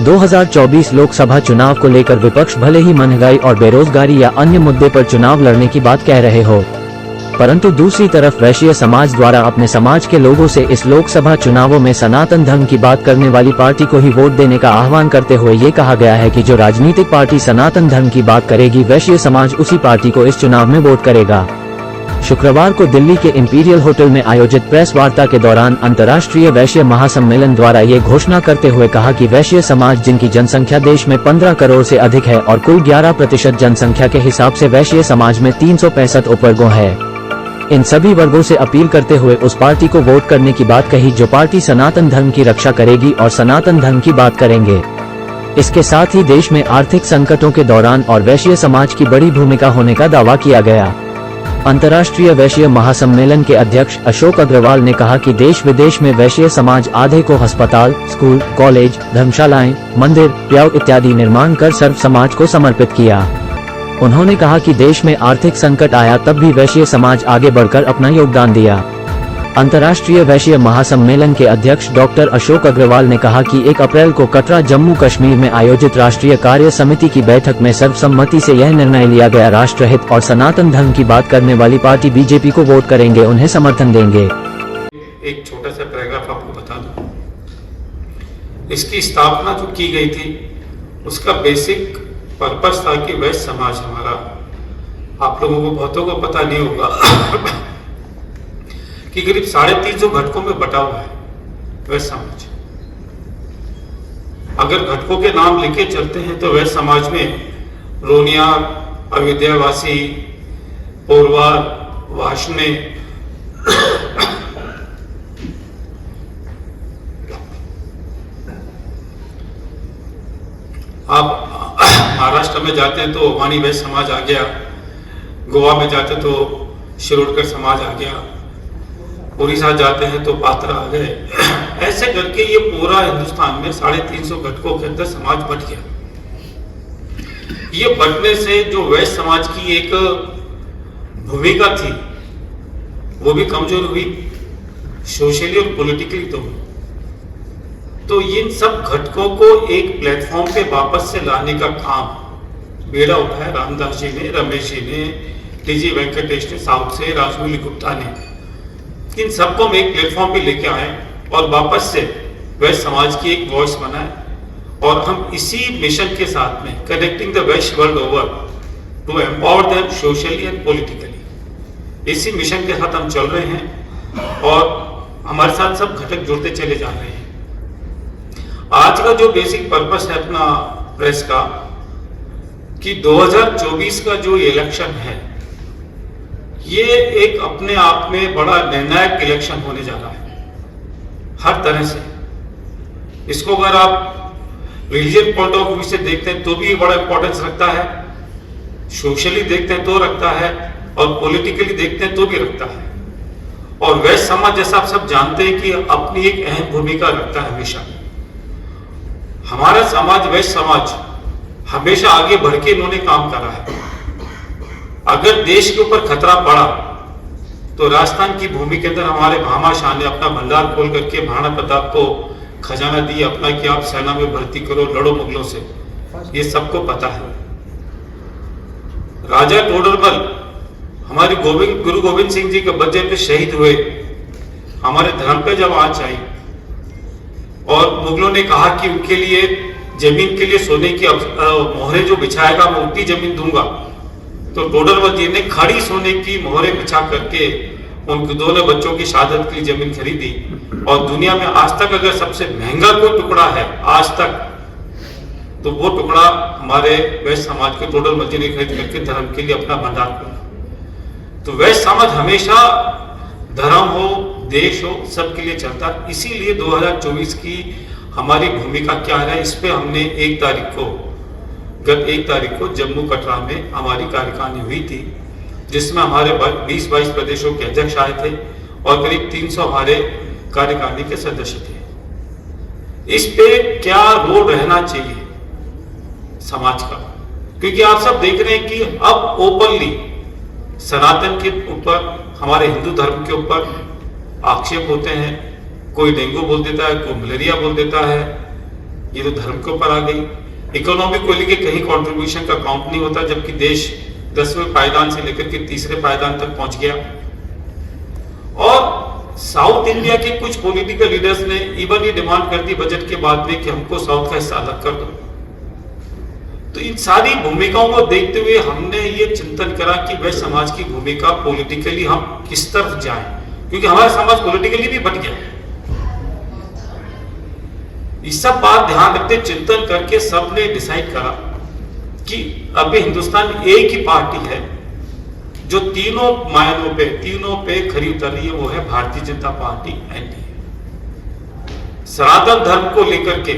2024 लोकसभा चुनाव को लेकर विपक्ष भले ही महंगाई और बेरोजगारी या अन्य मुद्दे पर चुनाव लड़ने की बात कह रहे हो, परंतु दूसरी तरफ वैश्य समाज द्वारा अपने समाज के लोगों से इस लोकसभा चुनावों में सनातन धर्म की बात करने वाली पार्टी को ही वोट देने का आह्वान करते हुए ये कहा गया है कि जो राजनीतिक पार्टी सनातन धर्म की बात करेगी, वैश्य समाज उसी पार्टी को इस चुनाव में वोट करेगा। शुक्रवार को दिल्ली के इंपीरियल होटल में आयोजित प्रेस वार्ता के दौरान अंतर्राष्ट्रीय वैश्य महासम्मेलन द्वारा ये घोषणा करते हुए कहा कि वैश्य समाज, जिनकी जनसंख्या देश में 15 करोड़ से अधिक है और कुल 11% जनसंख्या के हिसाब से वैश्य समाज में 365 उपवर्गों है, इन सभी वर्गों से अपील करते हुए उस पार्टी को वोट करने की बात कही जो पार्टी सनातन धर्म की रक्षा करेगी और सनातन धर्म की बात करेंगे। इसके साथ ही देश में आर्थिक संकटों के दौरान और वैश्य समाज की बड़ी भूमिका होने का दावा किया गया। अंतर्राष्ट्रीय वैश्य महासम्मेलन के अध्यक्ष अशोक अग्रवाल ने कहा कि देश विदेश में वैश्य समाज आधे को अस्पताल, स्कूल, कॉलेज, धर्मशालाएं, मंदिर, प्याऊ इत्यादि निर्माण कर सर्व समाज को समर्पित किया। उन्होंने कहा कि देश में आर्थिक संकट आया तब भी वैश्य समाज आगे बढ़कर अपना योगदान दिया। अंतर्राष्ट्रीय वैश्य महासम्मेलन के अध्यक्ष डॉक्टर अशोक अग्रवाल ने कहा कि 1 अप्रैल को कटरा, जम्मू कश्मीर में आयोजित राष्ट्रीय कार्य समिति की बैठक में सर्वसम्मति से यह निर्णय लिया गया। राष्ट्रहित और सनातन धर्म की बात करने वाली पार्टी बीजेपी को वोट करेंगे, उन्हें समर्थन देंगे। एक छोटा सा पैराग्राफ आपको बता दूं। इसकी स्थापना जो की गई थी उसका बेसिक पर्पस था कि वैश्य समाज हमारा, आप लोगों को बहुतों को पता नहीं होगा कि करीब 350 घटकों में बटा हुआ है वैश्य समाज। अगर घटकों के नाम लेके चलते हैं तो वैश्य समाज में रोनिया, अयोध्यावासी, पोरवार, वाशने, आप महाराष्ट्र में जाते हैं तो वाणी वैश्य समाज आ गया, गोवा में जाते तो शिरोडकर समाज आ गया, उड़ीसा जाते हैं तो पात्रा आ गए। ऐसे करके ये पूरा हिंदुस्तान में 350 घटकों के अंदर समाज बट गया। ये बटने से जो वैश्य समाज की एक भूमिका थी वो भी कमजोर हुई, सोशली और पॉलिटिकली तो इन सब घटकों को एक प्लेटफॉर्म पे वापस से लाने का काम बेड़ा उठाया रामदास जी ने, रमेश जी ने, टीजी वेंकटेश ने, साउथ से राजमौली गुप्ता ने। इन सबको हम एक प्लेटफॉर्म पे लेके आए और वापस से वैश्य समाज की एक वॉइस बनाए और हम इसी मिशन के साथ में connecting the Vaishya world over to empower them socially and politically, इसी मिशन के साथ हम चल रहे हैं और हमारे साथ सब घटक जुड़ते चले जा रहे हैं। आज का जो बेसिक पर्पस है अपना प्रेस का कि 2024 का जो इलेक्शन है ये एक अपने आप में बड़ा निर्णायक इलेक्शन होने जा रहा है हर तरह से। इसको अगर आप रिलीजियस पॉइंट ऑफ व्यू से देखते हैं तो भी बड़ा इंपॉर्टेंस रखता है, सोशली देखते हैं तो रखता है और पॉलिटिकली देखते हैं तो भी रखता है। और वैश्य समाज जैसा आप सब जानते हैं कि अपनी एक अहम भूमिका रखता है हमेशा। हमारा समाज, वैश्य समाज, हमेशा आगे बढ़ के इन्होंने काम करा है। अगर देश के ऊपर खतरा पड़ा तो राजस्थान की भूमि के अंदर हमारे भामा शाह ने अपना भंडार खोल करके महाराणा प्रताप को खजाना दिया अपना कि आप सेना में भर्ती करो, लड़ो मुगलों से, ये सबको पता है। राजा टोडरमल हमारे गुरु गोविंद सिंह जी के बर्थडे पे शहीद हुए, हमारे धर्म पे जब आंच आई और मुगलों ने कहा कि उनके लिए जमीन के लिए सोने की मोहरे जो बिछाएगा मैं उतनी जमीन दूंगा, तो टोडरमल जी ने खड़ी सोने की मोहरे बिछा करके उनके दोनों बच्चों की शहादत के लिए जमीन खरीदी। और दुनिया में आज तक अगर सबसे महंगा कोई टुकड़ा है आज तक तो वो टुकड़ा हमारे वैश्य समाज के टोडरमल जी ने खरीद करके धर्म के लिए अपना भंडार खोला। तो वैश्य समाज हमेशा धर्म हो, देश हो, सबके लिए चलता है। इसीलिए 2024 की हमारी भूमिका क्या है, इस पे हमने गत 1 तारीख को जम्मू कटरा में हमारी कार्यकारिणी हुई थी, जिसमें हमारे 20-22 प्रदेशों के अध्यक्ष आए थे और करीब 300 हमारे कार्यकारिणी के सदस्य थे। इस पे क्या रोल रहना चाहिए समाज का, क्योंकि आप सब देख रहे हैं कि अब ओपनली सनातन के ऊपर, हमारे हिंदू धर्म के ऊपर आक्षेप होते हैं। कोई डेंगू बोल देता है, कोई मलेरिया बोल देता है, ये तो धर्म के ऊपर आ गई। इकोनॉमी को लेके कहीं कंट्रीब्यूशन का काउंट नहीं होता, जबकि देश 10वें पायदान से लेकर के 3रे पायदान तक पहुंच गया। और साउथ इंडिया के कुछ पॉलिटिकल लीडर्स ने इवन ये डिमांड कर दी बजट के बाद में कि हमको साउथ का हिस्सा अलग कर दो। तो इन सारी भूमिकाओं को देखते हुए हमने ये चिंतन करा कि वह समाज की भूमिका पॉलिटिकली हम किस तरफ जाएं, क्योंकि हमारा समाज पॉलिटिकली भी बट गया है। ये सब बात ध्यान रखते चिंतन करके सबने डिसाइड करा कि अभी हिंदुस्तान में एक ही पार्टी है जो तीनों मायनों पे, तीनों पे खरी उतर रही है, वो है भारतीय जनता पार्टी एनडीए। सनातन धर्म को लेकर के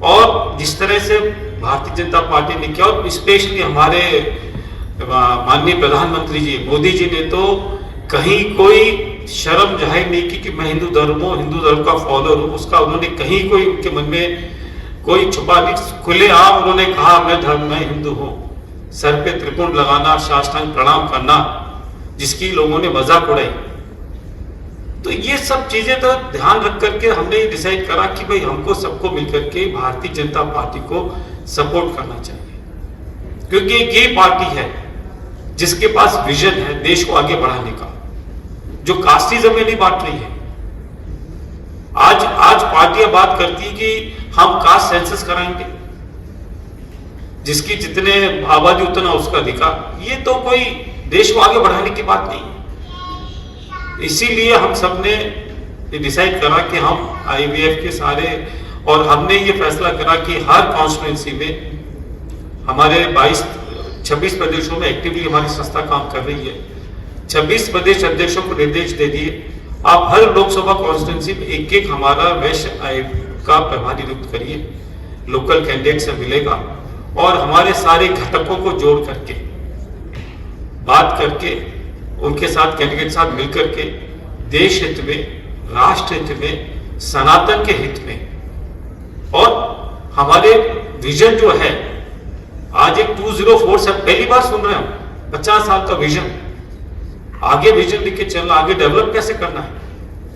और जिस तरह से भारतीय जनता पार्टी ने किया, और स्पेशली हमारे माननीय प्रधानमंत्री जी मोदी जी ने तो कहीं कोई शर्म जाहिर नहीं की कि मैं हिंदू धर्म का फॉलोअर हूं। उसका उन्होंने कहीं कोई उनके मन में कोई छुपा नहीं, खुलेआम उन्होंने कहा मैं हिंदू हूं। सर पे त्रिकोण लगाना, साष्टांग प्रणाम करना, जिसकी लोगों ने मजाक उड़ाई। तो ये सब चीजें तो ध्यान रख करके हमने ये डिसाइड करा कि भाई हमको सबको मिलकर के भारतीय जनता पार्टी को सपोर्ट करना चाहिए, क्योंकि एक ये पार्टी है जिसके पास विजन है देश को आगे बढ़ाने का, जो कास्टिज्म में नहीं बांट रही है। आज पार्टियां बात करती है कि हम कास्ट सेंसस कराएंगे, जिसकी जितने आबादी उतना उसका अधिकार। ये तो कोई देश को आगे बढ़ाने की बात नहीं है। इसीलिए हम सबने डिसाइड करा कि हम आईवीएफ के सारे, और हमने ये फैसला करा कि हर कॉन्स्टिट्यूंसी में हमारे 26 प्रदेशों में एक्टिवली हमारी संस्था काम कर रही है। 26 प्रदेश अध्यक्षों को निर्देश दे दिए, आप हर लोकसभा कॉन्स्टिट्यूंसी में एक हमारा वैश्य आयोग का प्रभारी नियुक्त करिए, लोकल कैंडिडेट से मिलेगा, और हमारे सारे घटकों को जोड़ करके बात करके उनके साथ कैंडिडेट साथ मिलकर के देश हित में, राष्ट्र हित में, सनातन के हित में, और हमारे विजन जो है, आज एक 2004 से पहली बार सुन रहे हो 50 साल का विजन, आगे विजन लेके चलना, आगे डेवलप कैसे करना है।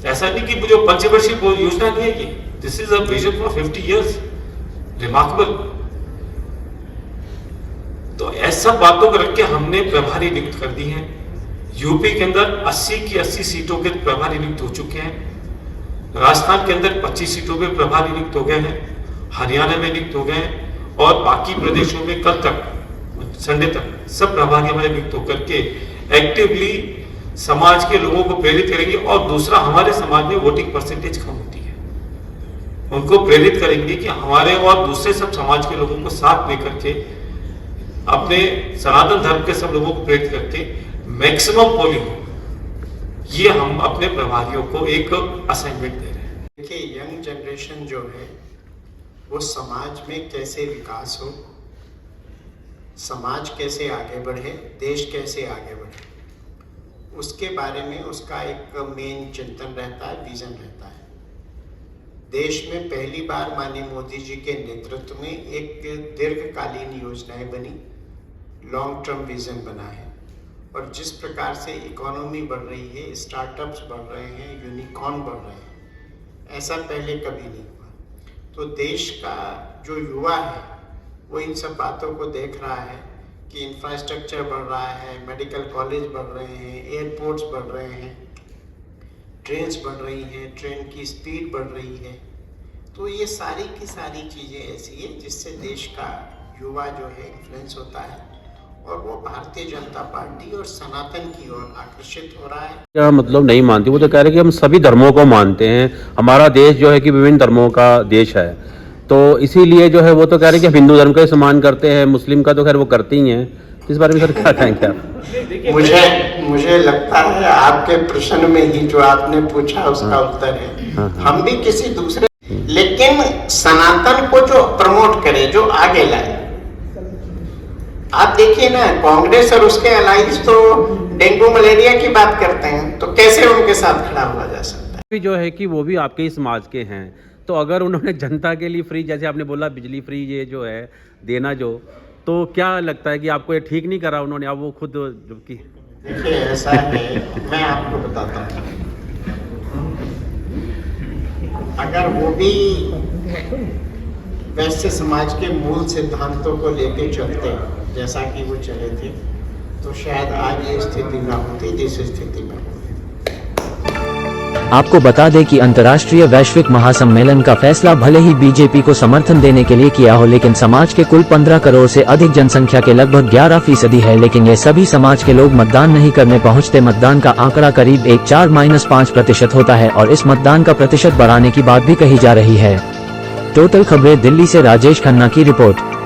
ऐसा नहीं कि जो पंचवर्षीय योजना नहीं है, ये this is a vision for 50 years, remarkable. तो ऐसा बातों को रख के हमने प्रभारी नियुक्त कर दी हैं। यूपी के अंदर 80 की 80 सीटों के प्रभारी नियुक्त हो चुके हैं। राजस्थान के अंदर 25 सीटों पे प्रभारी नियुक्त हो गए हैं, हरियाणा में नियुक्त हो गए हैं, और बाकी प्रदेशों में कल तक, संडे तक सब प्रभारी हमारे नियुक्त होकर के एक्टिवली समाज के लोगों को प्रेरित करेंगे। और दूसरा, हमारे समाज में वोटिंग परसेंटेज कम होती है, उनको प्रेरित करेंगे कि हमारे और दूसरे सब समाज के लोगों को साथ लेकर के, अपने सनातन धर्म के सब लोगों को प्रेरित करके मैक्सिमम पोलिंग हो। ये हम अपने प्रभारियों को एक असाइनमेंट दे रहे हैं। देखिए, यंग जनरेशन जो है वो समाज में कैसे विकास हो, समाज कैसे आगे बढ़े, देश कैसे आगे बढ़े, उसके बारे में उसका एक मेन चिंतन रहता है, विजन रहता है। देश में पहली बार माननीय मोदी जी के नेतृत्व में एक दीर्घकालीन योजनाएं बनी, लॉन्ग टर्म विजन बना है, और जिस प्रकार से इकोनॉमी बढ़ रही है, स्टार्टअप्स बढ़ रहे हैं, यूनिकॉर्न बढ़ रहे हैं, ऐसा पहले कभी नहीं हुआ। तो देश का जो युवा है वो इन सब बातों को देख रहा है कि इंफ्रास्ट्रक्चर बढ़ रहा है, मेडिकल कॉलेज बढ़ रहे हैं, एयरपोर्ट्स बढ़ रहे हैं, ट्रेन्स बढ़ रही हैं, ट्रेन की स्पीड बढ़ रही है। तो ये सारी की सारी चीज़ें ऐसी है जिससे देश का युवा जो है इन्फ्लुएंस होता है, और वो भारतीय जनता पार्टी और सनातन की ओर आकर्षित हो रहा है। क्या मतलब नहीं मानती, वो तो कह रहे कि हम सभी धर्मों को मानते हैं, हमारा देश जो है कि विभिन्न धर्मों का देश है, तो इसीलिए जो है वो तो कह रहे कि हम हिंदू धर्म का ही सम्मान करते हैं, मुस्लिम का तो खैर वो करते ही हैं। इस बारे में सर क्या कहेंगे आप? मुझे लगता है आपके प्रश्न में ही जो आपने पूछा उसका उत्तर है। हम भी किसी दूसरे, लेकिन सनातन को जो प्रमोट करे, जो आगे लाए। आप देखिए ना, कांग्रेस और उसके अलायंस तो डेंगू मलेरिया की बात करते हैं, तो कैसे उनके साथ खड़ा हुआ जा सकता है? जो है कि वो भी आपके ही समाज के हैं, तो अगर उन्होंने जनता के लिए फ्री, जैसे आपने बोला बिजली फ्री ये जो है देना, जो तो क्या लगता है कि आपको ये ठीक नहीं करा उन्होंने, अब वो खुद जबकि देखिए ऐसा है, मैं आपको बताता हूँ, अगर वो भी वैश्य समाज के मूल सिद्धांतों को लेके चलते जैसा कि वो चले थे, तो शायद आज ये स्थिति ना होती जिस स्थिति में होती। आपको बता दें कि अंतर्राष्ट्रीय वैश्विक महासम्मेलन का फैसला भले ही बीजेपी को समर्थन देने के लिए किया हो, लेकिन समाज के कुल 15 करोड़ से अधिक जनसंख्या के लगभग 11% है, लेकिन ये सभी समाज के लोग मतदान नहीं करने पहुंचते। मतदान का आंकड़ा करीब 4-5% होता है और इस मतदान का प्रतिशत बढ़ाने की बात भी कही जा रही है। टोटल खबरें दिल्ली से राजेश खन्ना की रिपोर्ट।